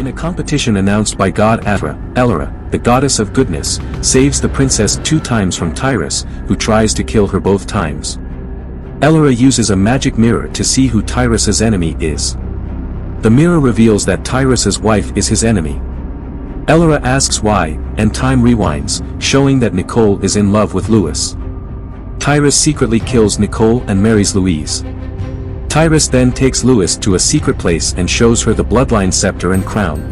In a competition announced by god Elora, the goddess of goodness, saves the princess 2 times from Tyrus, who tries to kill her both times. Elora uses a magic mirror to see who Tyrus's enemy is. The mirror reveals that Tyrus's wife is his enemy. Elora asks why, and time rewinds, showing that Nicole is in love with Louis. Tyrus secretly kills Nicole and marries Louise. Tyrus then takes Louis to a secret place and shows her the bloodline scepter and crown.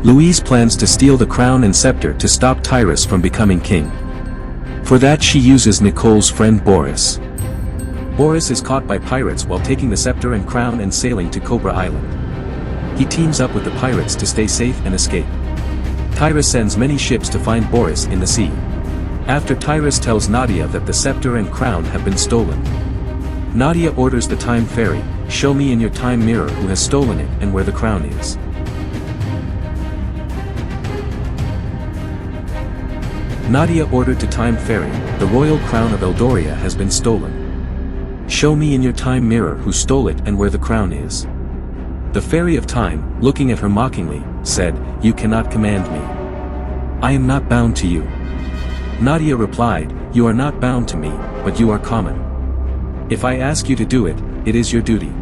Louise plans to steal the crown and scepter to stop Tyrus from becoming king. For that she uses Nicole's friend Boris. Boris is caught by pirates while taking the scepter and crown and sailing to Cobra Island. He teams up with the pirates to stay safe and escape. Tyrus sends many ships to find Boris in the sea. After Tyrus tells Nadia that the scepter and crown have been stolen. Nadia orders the time fairy, show me in your time mirror who has stolen it and where the crown is. Nadia ordered to time fairy, the royal crown of Eldoria has been stolen. Show me in your time mirror who stole it and where the crown is. The fairy of time, looking at her mockingly, said, you cannot command me. I am not bound to you. Nadia replied, you are not bound to me, but you are common. If I ask you to do it, it is your duty.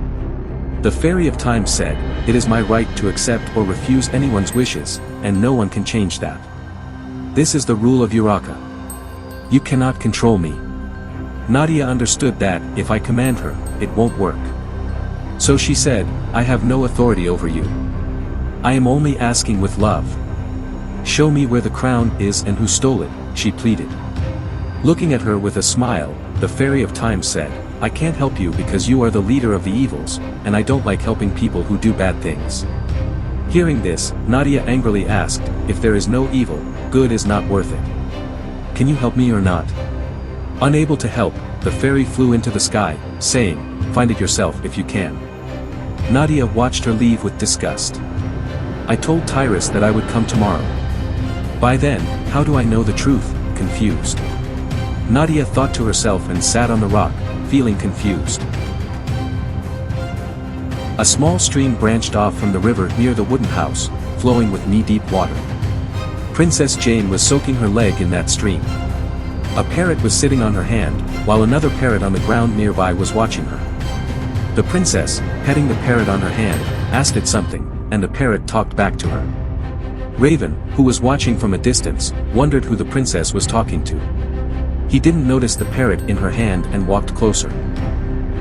The fairy of time said, it is my right to accept or refuse anyone's wishes, and no one can change that. This is the rule of Uraka. You cannot control me. Nadia understood that, if I command her, it won't work. So she said, I have no authority over you. I am only asking with love. Show me where the crown is and who stole it, she pleaded. Looking at her with a smile, the fairy of time said, I can't help you because you are the leader of the evils, and I don't like helping people who do bad things. Hearing this, Nadia angrily asked, if there is no evil, good is not worth it. Can you help me or not? Unable to help, the fairy flew into the sky, saying, find it yourself if you can. Nadia watched her leave with disgust. I told Tyrus that I would come tomorrow. By then, how do I know the truth? Confused. Nadia thought to herself and sat on the rock, feeling confused. A small stream branched off from the river near the wooden house, flowing with knee-deep water. Princess Jane was soaking her leg in that stream. A parrot was sitting on her hand, while another parrot on the ground nearby was watching her. The princess, petting the parrot on her hand, asked it something, and the parrot talked back to her. Raven, who was watching from a distance, wondered who the princess was talking to. He didn't notice the parrot in her hand and walked closer.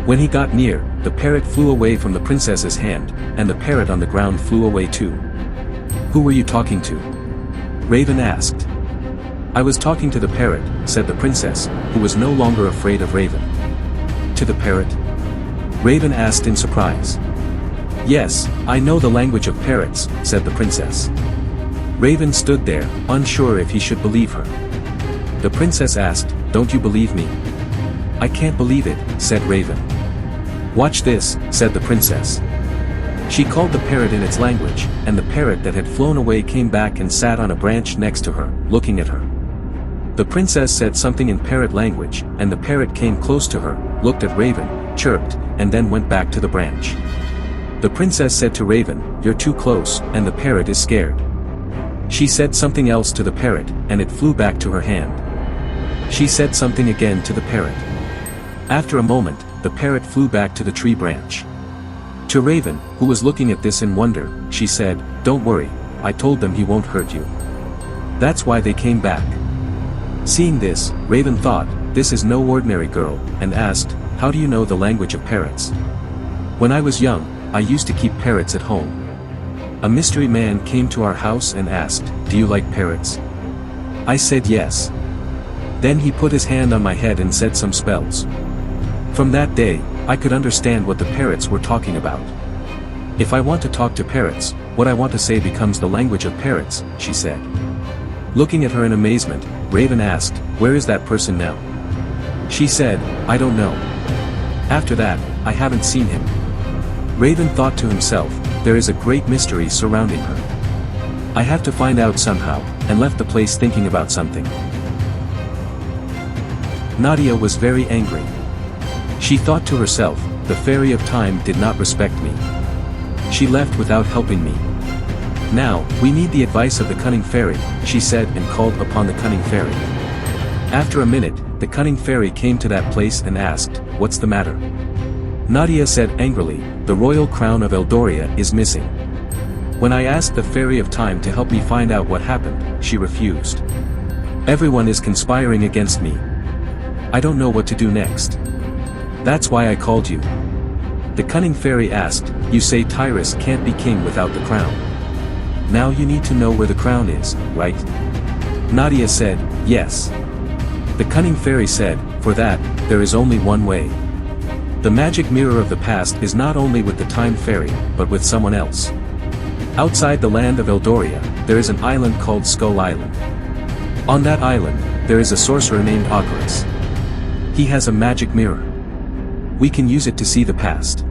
When he got near, the parrot flew away from the princess's hand, and the parrot on the ground flew away too. Who were you talking to? Raven asked. I was talking to the parrot, said the princess, who was no longer afraid of Raven. To the parrot? Raven asked in surprise. Yes, I know the language of parrots, said the princess. Raven stood there, unsure if he should believe her. The princess asked, don't you believe me? I can't believe it, said Raven. Watch this, said the princess. She called the parrot in its language, and the parrot that had flown away came back and sat on a branch next to her, looking at her. The princess said something in parrot language, and the parrot came close to her, looked at Raven, chirped, and then went back to the branch. The princess said to Raven, you're too close, and the parrot is scared. She said something else to the parrot, and it flew back to her hand. She said something again to the parrot. After a moment, the parrot flew back to the tree branch. To Raven, who was looking at this in wonder, she said, don't worry, I told them he won't hurt you. That's why they came back. Seeing this, Raven thought, this is no ordinary girl, and asked, how do you know the language of parrots? When I was young, I used to keep parrots at home. A mystery man came to our house and asked, do you like parrots? I said yes. Then he put his hand on my head and said some spells. From that day, I could understand what the parrots were talking about. If I want to talk to parrots, what I want to say becomes the language of parrots, she said. Looking at her in amazement, Raven asked, where is that person now? She said, I don't know. After that, I haven't seen him. Raven thought to himself, there is a great mystery surrounding her. I have to find out somehow, and left the place thinking about something. Nadia was very angry. She thought to herself, the fairy of time did not respect me. She left without helping me. Now, we need the advice of the cunning fairy, she said and called upon the cunning fairy. After a minute, the cunning fairy came to that place and asked, "What's the matter?" Nadia said angrily, "The royal crown of Eldoria is missing. When I asked the fairy of time to help me find out what happened, she refused. Everyone is conspiring against me. I don't know what to do next. That's why I called you." The cunning fairy asked, "You say Tyrus can't be king without the crown. Now you need to know where the crown is, right?" Nadia said, "Yes." The cunning fairy said, "For that, there is only one way. The magic mirror of the past is not only with the time fairy, but with someone else. Outside the land of Eldoria, there is an island called Skull Island. On that island, there is a sorcerer named Ocarus. He has a magic mirror. We can use it to see the past.